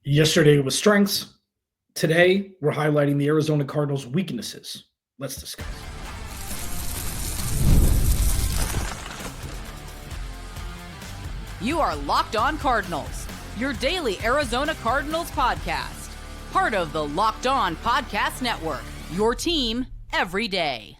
Yesterday was strengths. Today, we're highlighting the Arizona Cardinals' weaknesses. Let's discuss. You are Locked On Cardinals, your daily Arizona Cardinals podcast. Part of the Locked On Podcast Network, your team every day.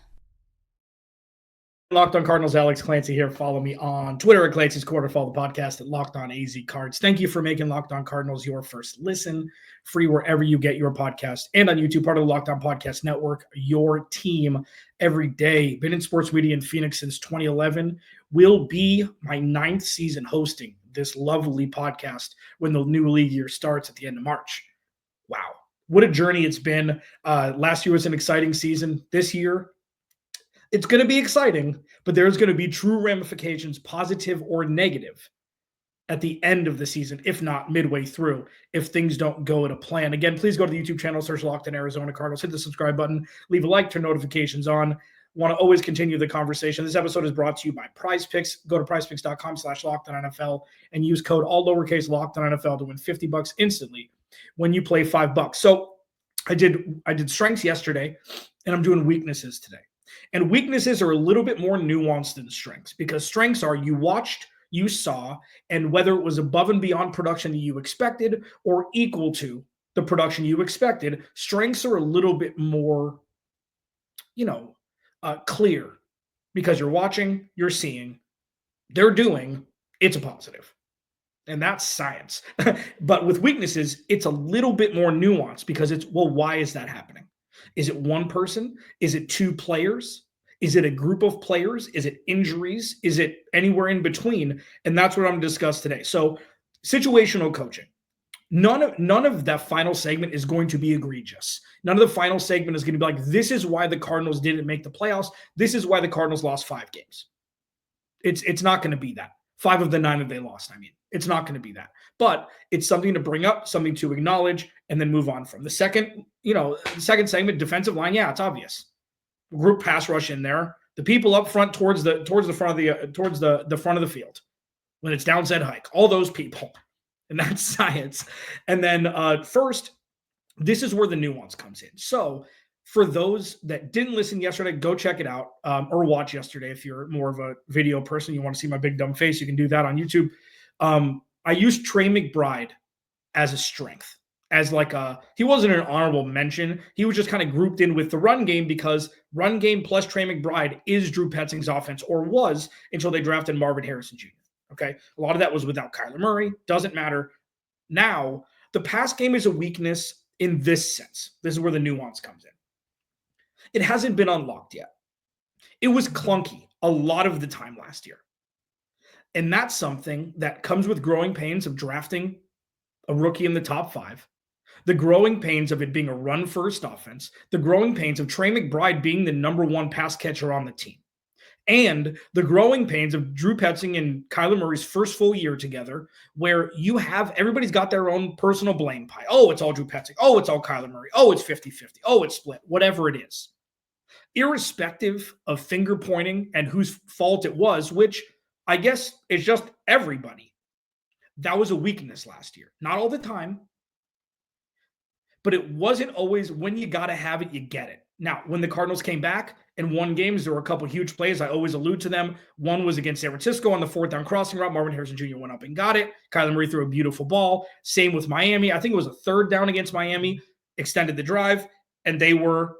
Locked On Cardinals, Alex Clancy here. Follow me on Twitter at Clancy's Corner. Follow the podcast at Locked On AZ Cards. Thank you for making Locked On Cardinals your first listen. Free wherever you get your podcast and on YouTube, part of the Locked On Podcast Network, your team every day. Been in sports media in Phoenix since 2011. Will be my 9th season hosting this lovely podcast when the new league year starts at the end of March. Wow. What a journey it's been. Last year was an exciting season. This year, it's going to be exciting, but there's going to be true ramifications, positive or negative, at the end of the season, if not midway through, if things don't go to plan. Again, please go to the YouTube channel, search Locked On Arizona Cardinals, hit the subscribe button, leave a like, turn notifications on. Want to always continue the conversation. This episode is brought to you by Prize Picks. Go to prizepicks.com/LockedOnNFL and use code all lowercase LockedOnNFL to win $50 instantly when you play $5. So I did strengths yesterday, and I'm doing weaknesses today. And weaknesses are a little bit more nuanced than strengths, because strengths are you watched, you saw, and whether it was above and beyond production that you expected or equal to the production you expected. Strengths are a little bit more, clear, because you're watching, you're seeing, they're doing, it's a positive. And that's science. But with weaknesses, it's a little bit more nuanced, because it's, well, why is that happening? Is it one person? Is it two players? Is it a group of players? Is it injuries? Is it anywhere in between? And that's what I'm going to discuss today. So, situational coaching. None of that final segment is going to be egregious. None of the final segment is going to be like, this is why the Cardinals didn't make the playoffs. This is why the Cardinals lost 5 games. It's not going to be that. 5 of the 9 that they lost, It's not going to be that. But it's something to bring up, something to acknowledge, and then move on from. The second segment, defensive line, yeah, it's obvious. Group pass rush in there. The people up front towards the front of the front of the field when it's downset hike. All those people. And that's science. And then first, this is where the nuance comes in. So for those that didn't listen yesterday, go check it out or watch yesterday. If you're more of a video person, you want to see my big dumb face, you can do that on YouTube. I used Trey McBride as a strength, as like he wasn't an honorable mention. He was just kind of grouped in with the run game, because run game plus Trey McBride is Drew Petzing's offense, or was, until they drafted Marvin Harrison Jr. Okay. A lot of that was without Kyler Murray. Doesn't matter. Now, the pass game is a weakness in this sense. This is where the nuance comes in. It hasn't been unlocked yet. It was clunky a lot of the time last year. And that's something that comes with growing pains of drafting a rookie in the top 5, the growing pains of it being a run-first offense, the growing pains of Trey McBride being the number 1 pass catcher on the team, and the growing pains of Drew Petzing and Kyler Murray's first full year together, where everybody's got their own personal blame pie. Oh, it's all Drew Petzing. Oh, it's all Kyler Murray. Oh, it's 50-50. Oh, it's split. Whatever it is. Irrespective of finger pointing and whose fault it was, which I guess is just everybody. That was a weakness last year. Not all the time, but it wasn't always when you got to have it, you get it. Now, when the Cardinals came back and won games, there were a couple huge plays. I always allude to them. One was against San Francisco on the 4th down crossing route. Marvin Harrison Jr. went up and got it. Kyler Murray threw a beautiful ball. Same with Miami. I think it was a 3rd down against Miami, extended the drive, and they were,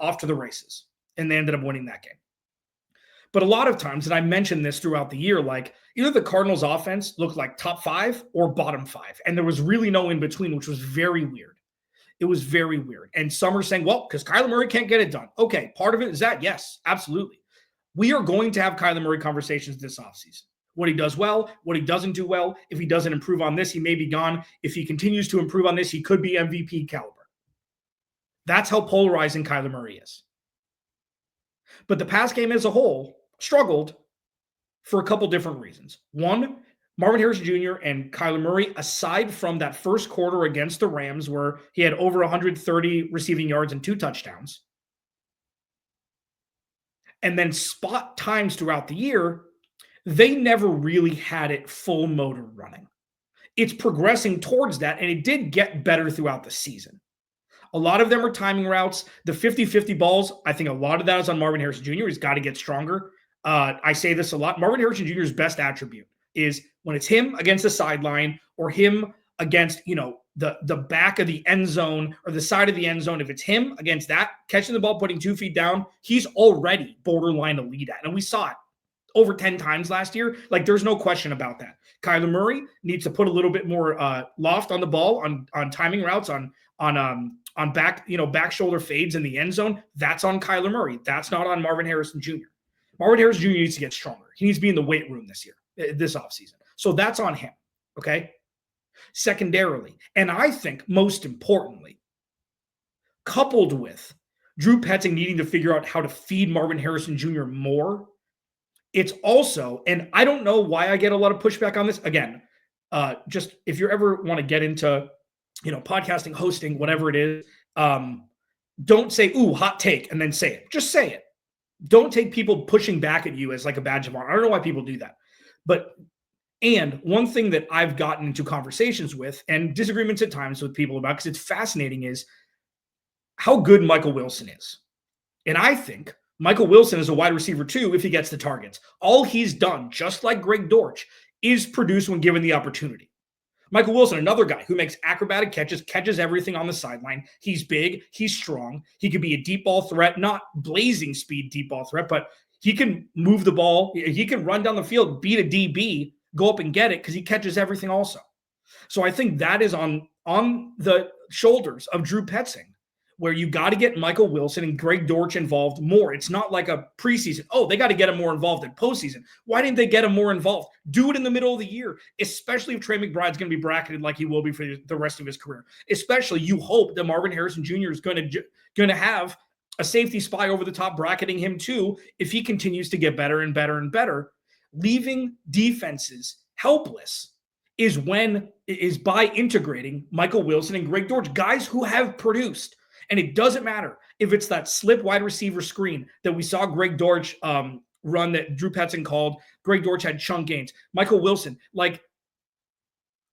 off to the races. And they ended up winning that game. But a lot of times, and I mentioned this throughout the year, like either the Cardinals offense looked like top 5 or bottom 5. And there was really no in between, which was very weird. It was very weird. And some are saying, well, because Kyler Murray can't get it done. Okay, part of it is that. Yes, absolutely. We are going to have Kyler Murray conversations this offseason. What he does well, what he doesn't do well. If he doesn't improve on this, he may be gone. If he continues to improve on this, he could be MVP caliber. That's how polarizing Kyler Murray is. But the pass game as a whole struggled for a couple different reasons. One, Marvin Harrison Jr. and Kyler Murray, aside from that first quarter against the Rams where he had over 130 receiving yards and 2 touchdowns, and then spot times throughout the year, they never really had it full motor running. it's progressing towards that, and it did get better throughout the season. A lot of them are timing routes. The 50-50 balls, I think a lot of that is on Marvin Harrison Jr. He's got to get stronger. I say this a lot. Marvin Harrison Jr.'s best attribute is when it's him against the sideline or him against, the back of the end zone or the side of the end zone. If it's him against that, catching the ball, putting 2 feet down, he's already borderline elite at. And we saw it over 10 times last year. Like, there's no question about that. Kyler Murray needs to put a little bit more loft on the ball, on timing routes, on back shoulder fades in the end zone. That's on Kyler Murray. That's not on Marvin Harrison Jr. Marvin Harrison Jr. needs to get stronger. He needs to be in the weight room this offseason. So that's on him, okay? Secondarily, and I think most importantly, coupled with Drew Petzing needing to figure out how to feed Marvin Harrison Jr. more, it's also, and I don't know why I get a lot of pushback on this. Again, just if you ever want to get into, podcasting, hosting, whatever it is, don't say, ooh, hot take, and then say it. Just say it. Don't take people pushing back at you as like a badge of honor. I don't know why people do that. And one thing that I've gotten into conversations with and disagreements at times with people about, because it's fascinating, is how good Michael Wilson is. And I think Michael Wilson is a wide receiver too if he gets the targets. All he's done, just like Greg Dortch, is produce when given the opportunity. Michael Wilson, another guy who makes acrobatic catches everything on the sideline. He's big, he's strong. He could be a deep ball threat, not blazing speed deep ball threat, but he can move the ball. He can run down the field, beat a DB, go up and get it because he catches everything also. So I think that is on the shoulders of Drew Petzing, where you got to get Michael Wilson and Greg Dortch involved more. It's not like a preseason. Oh, they got to get him more involved in postseason. Why didn't they get him more involved? Do it in the middle of the year, especially if Trey McBride's going to be bracketed like he will be for the rest of his career. Especially you hope that Marvin Harrison Jr. is going to have a safety spy over the top bracketing him too if he continues to get better and better and better. Leaving defenses helpless is by integrating Michael Wilson and Greg Dortch, guys who have produced. And it doesn't matter if it's that slip wide receiver screen that we saw Greg Dortch run that Drew Petzing called. Greg Dortch had chunk gains. Michael Wilson, like,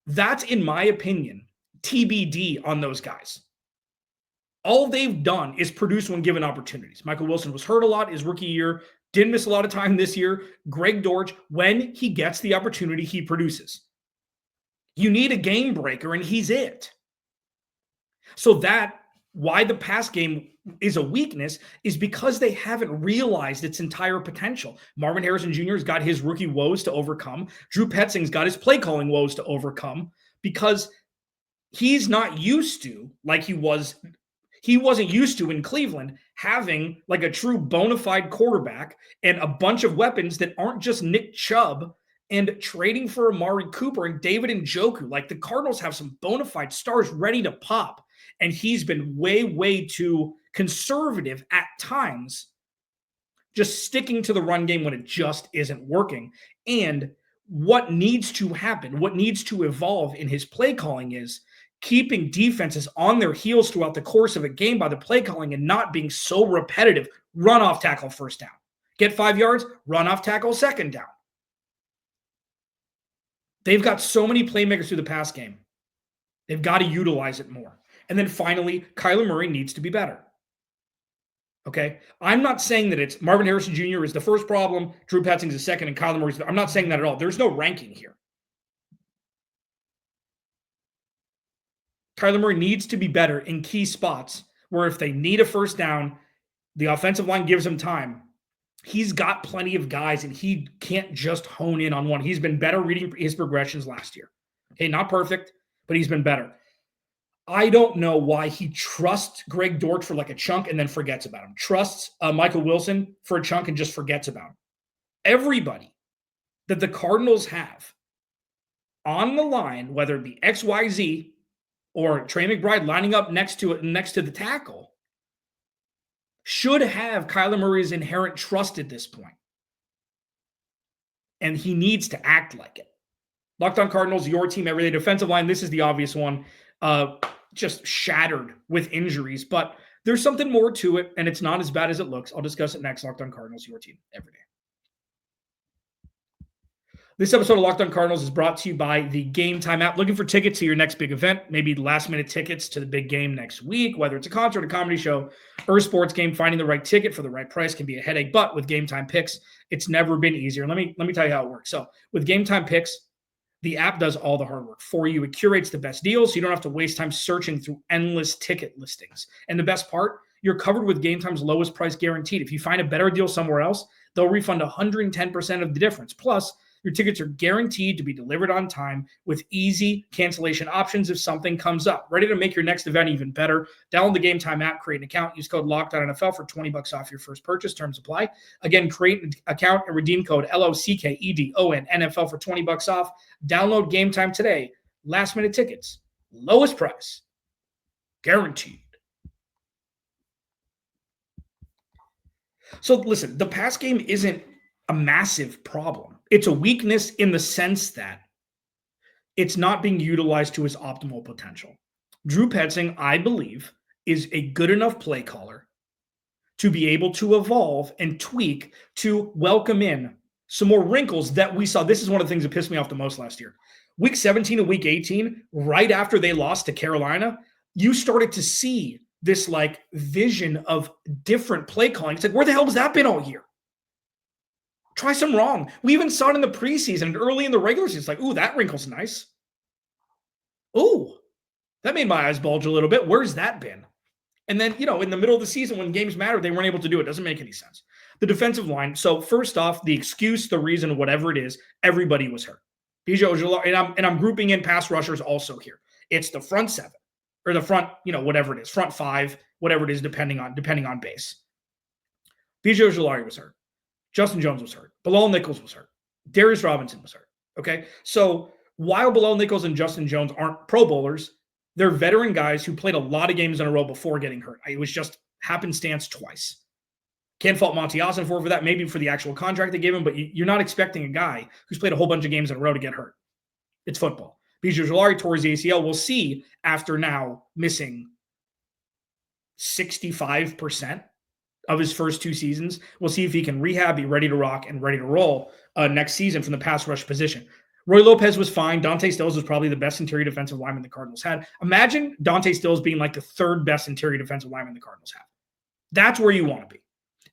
that's, in my opinion, TBD on those guys. All they've done is produce when given opportunities. Michael Wilson was hurt a lot his rookie year, didn't miss a lot of time this year. Greg Dortch, when he gets the opportunity, he produces. You need a game breaker, and he's it. So that, why the pass game is a weakness is because they haven't realized its entire potential. Marvin Harrison Jr. has got his rookie woes to overcome. Drew Petzing's got his play calling woes to overcome because he's not used to, like he wasn't used to in Cleveland, having like a true bona fide quarterback and a bunch of weapons that aren't just Nick Chubb, and trading for Amari Cooper and David Njoku. Like, the Cardinals have some bona fide stars ready to pop. And he's been way, way too conservative at times, just sticking to the run game when it just isn't working. And what needs to happen, what needs to evolve in his play calling is keeping defenses on their heels throughout the course of a game by the play calling and not being so repetitive. Run off tackle, first down. Get 5 yards, run off tackle, second down. They've got so many playmakers through the pass game. They've got to utilize it more. And then finally, Kyler Murray needs to be better. Okay? I'm not saying that it's Marvin Harrison Jr. is the first problem, Drew Petzing's the second, and Kyler Murray's I'm not saying that at all. There's no ranking here. Kyler Murray needs to be better in key spots where if they need a first down, the offensive line gives him time. He's got plenty of guys, and he can't just hone in on one. He's been better reading his progressions last year. Okay, not perfect, but he's been better. I don't know why he trusts Greg Dortch for like a chunk and then forgets about him. Trusts Michael Wilson for a chunk and just forgets about him. Everybody that the Cardinals have on the line, whether it be XYZ or Trey McBride lining up next to the tackle, should have Kyler Murray's inherent trust at this point. And he needs to act like it. Locked On Cardinals, your team every day. Defensive line, this is the obvious one. Just shattered with injuries, but there's something more to it, and it's not as bad as it looks. I'll discuss it next. Locked On Cardinals, your team every day. This episode of Locked On Cardinals is brought to you by the Game Time app. Looking for tickets to your next big event, maybe last-minute tickets to the big game next week, whether it's a concert, a comedy show, or a sports game, finding the right ticket for the right price can be a headache, but with Game Time Picks, it's never been easier. Let me tell you how it works. So with Game Time Picks, the app does all the hard work for you. It curates the best deals, so you don't have to waste time searching through endless ticket listings. And the best part, you're covered with Game Time's lowest price guaranteed. If you find a better deal somewhere else, they'll refund 110% of the difference. Plus, your tickets are guaranteed to be delivered on time with easy cancellation options if something comes up. Ready to make your next event even better? Download the Game Time app, create an account, use code LOCKEDONNFL for $20 off your first purchase. Terms apply. Again, create an account and redeem code LOCKEDONNFL for $20 off. Download Game Time today. Last minute tickets, lowest price, guaranteed. So listen, the pass game isn't a massive problem. It's a weakness in the sense that it's not being utilized to its optimal potential. Drew Petzing, I believe, is a good enough play caller to be able to evolve and tweak to welcome in some more wrinkles that we saw. This is one of the things that pissed me off the most last year. Week 17 and week 18, right after they lost to Carolina, you started to see this like vision of different play calling. It's like, where the hell has that been all year? Try some wrong. We even saw it in the preseason and early in the regular season. It's like, ooh, that wrinkle's nice. Ooh, that made my eyes bulge a little bit. Where's that been? And then, in the middle of the season when games mattered, they weren't able to do it. Doesn't make any sense. The defensive line. So first off, the excuse, the reason, whatever it is, everybody was hurt. Ojulari, and I'm grouping in pass rushers also here. It's the front seven or the front, whatever it is, front five, whatever it is, depending on base. Ojulari was hurt. Justin Jones was hurt. Bilal Nichols was hurt. Darius Robinson was hurt. Okay. So while Bilal Nichols and Justin Jones aren't Pro Bowlers, they're veteran guys who played a lot of games in a row before getting hurt. It was just happenstance twice. Can't fault Monty Austin for that, maybe for the actual contract they gave him, but you're not expecting a guy who's played a whole bunch of games in a row to get hurt. It's football. Ojulari tore his ACL. We'll see after now missing 65% of his first two seasons. We'll see if he can rehab, be ready to rock, and ready to roll next season from the pass rush position. Roy Lopez was fine. Dante Stills was probably the best interior defensive lineman the Cardinals had. Imagine Dante Stills being like the third best interior defensive lineman the Cardinals have. That's where you want to be.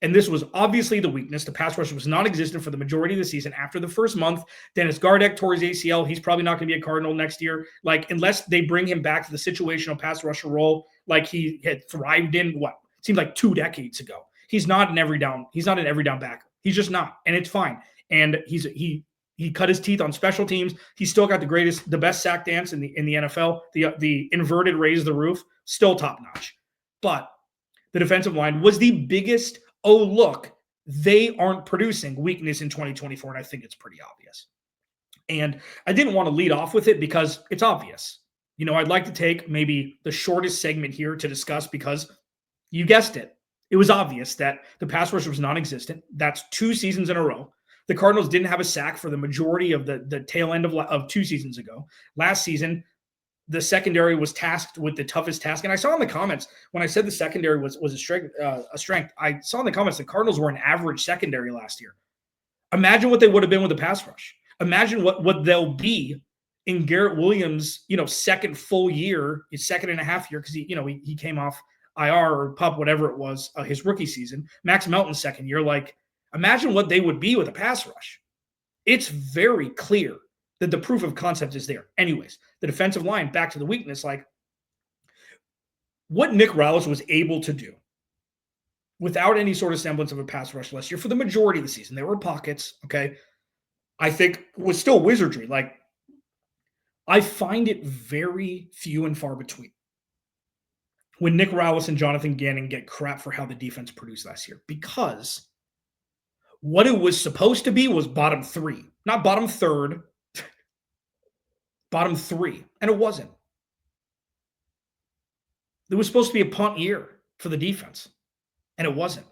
And this was obviously the weakness. The pass rush was non-existent for the majority of the season. After the first month, Dennis Gardeck tore his ACL. He's probably not going to be a Cardinal next year. Unless they bring him back to the situational pass rusher role like he had thrived in, it seemed like 2 decades ago. He's not an every down back. He's just not. And it's fine. And he cut his teeth on special teams. He's still got the best sack dance in the NFL. The inverted raise the roof, still top notch. But the defensive line was the biggest, oh, look, they aren't producing weakness in 2024. And I think it's pretty obvious. And I didn't want to lead off with it because it's obvious. I'd like to take maybe the shortest segment here to discuss because you guessed it. It was obvious that the pass rush was non-existent. That's 2 seasons in a row. The Cardinals didn't have a sack for the majority of the tail end of 2 seasons ago. Last season, the secondary was tasked with the toughest task. And I saw in the comments, when I said the secondary was a strength, I saw in the comments the Cardinals were an average secondary last year. Imagine what they would have been with the pass rush. Imagine what they'll be in Garrett Williams', second full year, his second and a half year, because he came off IR or PUP, whatever it was, his rookie season. Max Melton's second year. Imagine what they would be with a pass rush. It's very clear that the proof of concept is there. Anyways, the defensive line, back to the weakness, what Nick Rallis was able to do without any sort of semblance of a pass rush last year for the majority of the season. There were pockets, okay, I think was still wizardry. I find it very few and far between when Nick Rallis and Jonathan Gannon get crap for how the defense produced last year, because what it was supposed to be was bottom 3, not bottom 3rd, bottom 3, and it wasn't. It was supposed to be a punt year for the defense, and it wasn't.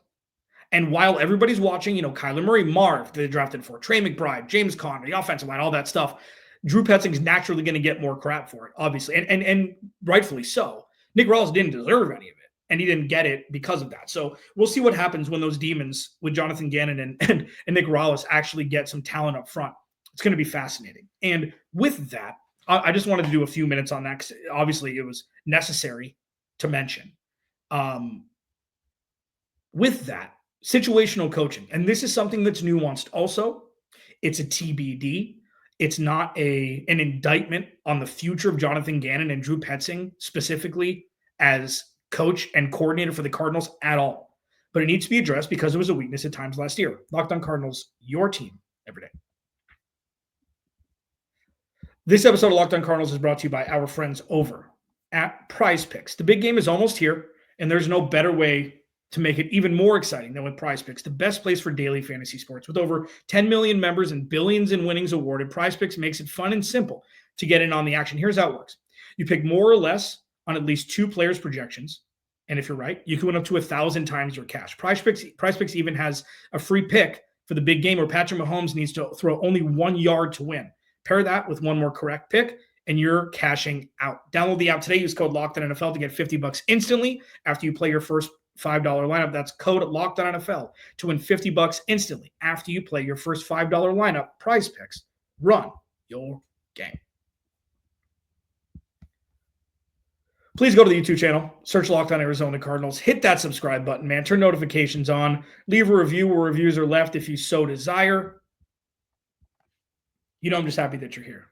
And while everybody's watching, Kyler Murray, Marv, they drafted for Trey McBride, James Conner, the offensive line, all that stuff, Drew Petzing's naturally going to get more crap for it, obviously, and rightfully so. Nick Rallis didn't deserve any of it, and he didn't get it because of that. So we'll see what happens when those demons with Jonathan Gannon and Nick Rallis actually get some talent up front. It's going to be fascinating. And with that, I just wanted to do a few minutes on that because obviously it was necessary to mention. With that, situational coaching, and this is something that's nuanced also. It's a TBD. It's not an indictment on the future of Jonathan Gannon and Drew Petzing specifically as coach and coordinator for the Cardinals at all. But it needs to be addressed because it was a weakness at times last year. Locked On Cardinals, your team every day. This episode of Locked On Cardinals is brought to you by our friends over at Prize Picks. The big game is almost here, and there's no better way to make it even more exciting than with Prize Picks, the best place for daily fantasy sports. With over 10 million members and billions in winnings awarded, Prize Picks makes it fun and simple to get in on the action. Here's how it works. You pick more or less on at least 2 players' projections, and if you're right, you can win up to 1,000 times your cash. Prize Picks even has a free pick for the big game where Patrick Mahomes needs to throw only 1 yard to win. Pair that with one more correct pick, and you're cashing out. Download the app today. Use code LOCKEDONNFL to get $50 instantly after you play your first $5 lineup. That's code LOCKEDONNFL to win $50 instantly after you play your first $5 lineup. Prize Picks. Run your game. Please go to the YouTube channel, search Locked On Arizona Cardinals, hit that subscribe button, man. Turn notifications on. Leave a review where reviews are left if you so desire. You know, I'm just happy that you're here.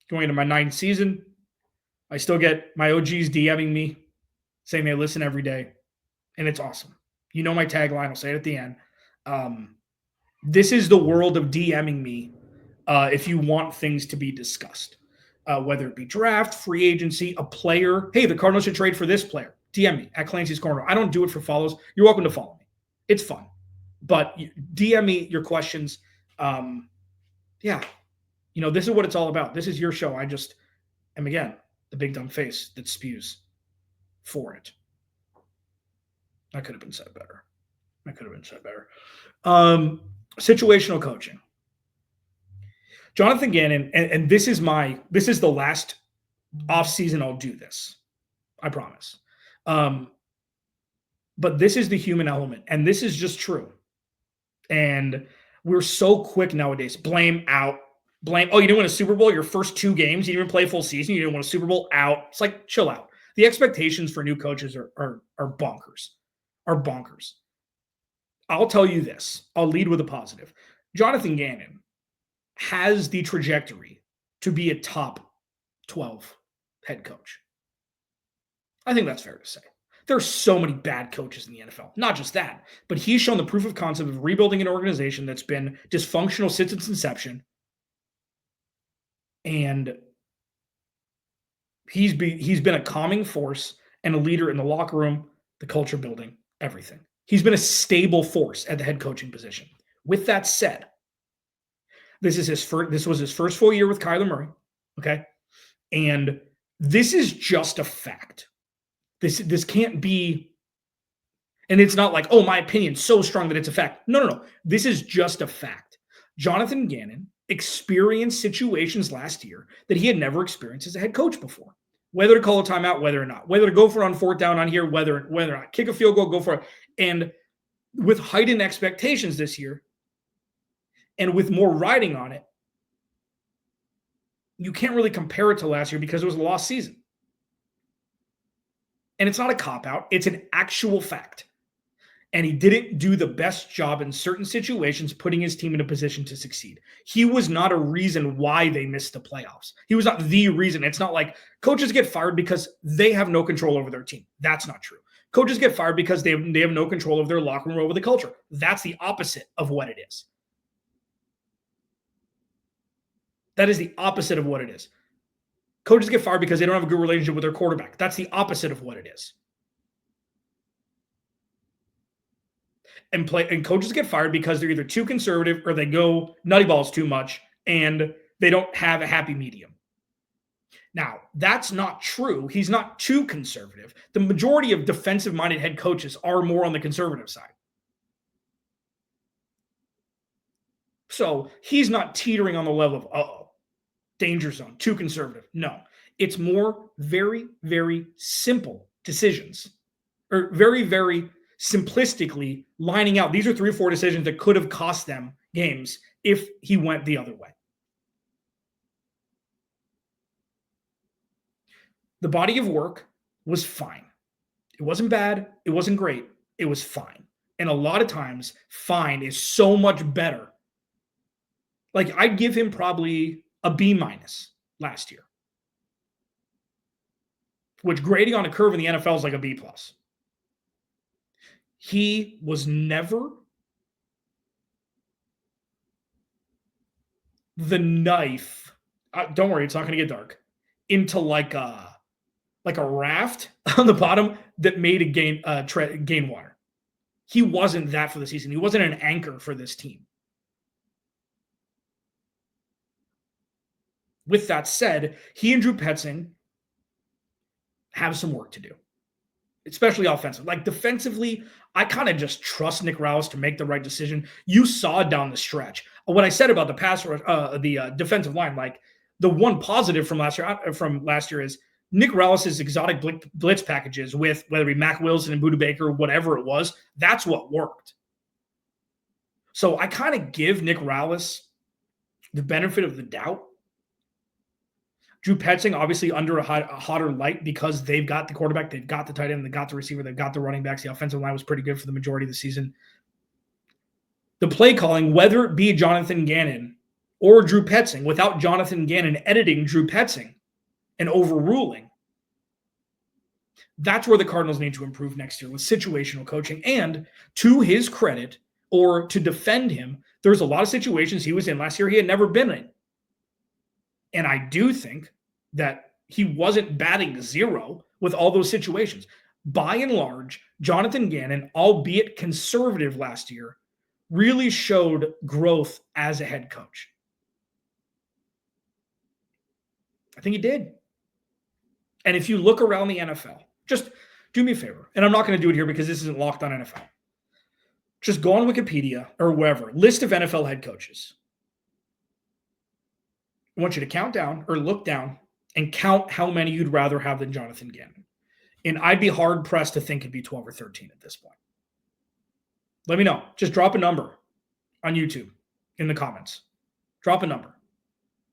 Going into my 9th season, I still get my OGs DMing me saying they listen every day, and it's awesome. You know my tagline. I'll say it at the end. This is the world of DMing me if you want things to be discussed, whether it be draft, free agency, a player. Hey, the Cardinals should trade for this player. DM me at Clancy's Corner. I don't do it for follows. You're welcome to follow me. It's fun. But DM me your questions. Yeah. You know, this is what it's all about. This is your show. I just am, again, the big dumb face that spews for it. That could have been said better. Situational coaching. Jonathan Gannon, and this is the last offseason I'll do this. I promise. But this is the human element, and this is just true. And we're so quick nowadays. Blame out. Blame, oh, you didn't win a Super Bowl your first 2 games. You didn't even play a full season. You didn't win a Super Bowl out. It's like, chill out. The expectations for new coaches are bonkers. I'll tell you this. I'll lead with a positive. Jonathan Gannon has the trajectory to be a top 12 head coach. I think that's fair to say. There are so many bad coaches in the NFL. Not just that, but he's shown the proof of concept of rebuilding an organization that's been dysfunctional since its inception. And he's been a calming force and a leader in the locker room, the culture building, everything. He's been a stable force at the head coaching position. With that said, this was his first full year with Kyler Murray, okay? And this is just a fact. This can't be, and it's not like, oh, my opinion's so strong that it's a fact. No. This is just a fact. Jonathan Gannon experienced situations last year that he had never experienced as a head coach before. Whether to call a timeout, whether or not. Whether to go for it on 4th down on here, whether or not. Kick a field goal, go for it. And with heightened expectations this year, and with more riding on it, you can't really compare it to last year because it was a lost season. And it's not a cop-out. It's an actual fact. And he didn't do the best job in certain situations putting his team in a position to succeed. He was not a reason why they missed the playoffs. He was not the reason. It's not like coaches get fired because they have no control over their team. That's not true. Coaches get fired because they have no control over their locker room or over the culture. That's the opposite of what it is. That is the opposite of what it is. Coaches get fired because they don't have a good relationship with their quarterback. That's the opposite of what it is. And coaches get fired because they're either too conservative or they go nutty balls too much and they don't have a happy medium. Now, that's not true. He's not too conservative. The majority of defensive-minded head coaches are more on the conservative side. So he's not teetering on the level of, danger zone, too conservative. No, it's more very, very simple decisions, or very, very simplistically lining out. These are 3 or 4 decisions that could have cost them games if he went the other way. The body of work was fine. It wasn't bad. It wasn't great. It was fine. And a lot of times, fine is so much better. Like, I'd give him probably a B- last year, which grading on a curve in the NFL is like a B+. He was never the knife. Don't worry, it's not going to get dark. Into like a raft on the bottom that made a gain water. He wasn't that for the season. He wasn't an anchor for this team. With that said, he and Drew Petzing have some work to do, especially offensively. Like, defensively, I kind of just trust Nick Rallis to make the right decision. You saw down the stretch what I said about the pass rush, the defensive line. Like, the one positive from last year is Nick Rallis' exotic blitz packages with whether it be Mac Wilson and Budda Baker, whatever it was. That's what worked. So I kind of give Nick Rallis the benefit of the doubt. Drew Petzing, obviously under a hotter light because they've got the quarterback, they've got the tight end, they've got the receiver, they've got the running backs. The offensive line was pretty good for the majority of the season. The play calling, whether it be Jonathan Gannon or Drew Petzing, without Jonathan Gannon editing Drew Petzing and overruling, that's where the Cardinals need to improve next year with situational coaching. And to his credit, or to defend him, there's a lot of situations he was in last year he had never been in. And I do think that he wasn't batting zero with all those situations. By and large, Jonathan Gannon, albeit conservative last year, really showed growth as a head coach. I think he did. And if you look around the NFL, just do me a favor, and I'm not going to do it here because this isn't Locked On NFL. Just go on Wikipedia or wherever, list of NFL head coaches. I want you to count down or look down and count how many you'd rather have than Jonathan Gannon. And I'd be hard-pressed to think it'd be 12 or 13 at this point. Let me know. Just drop a number on YouTube in the comments. Drop a number.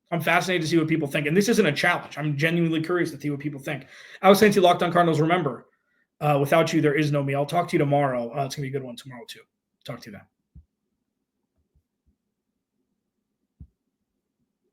I'm fascinated to see what people think. And this isn't a challenge. I'm genuinely curious to see what people think. Alex Clancy, Locked On Cardinals. Remember, without you, there is no me. I'll talk to you tomorrow. It's going to be a good one tomorrow, too. Talk to you then.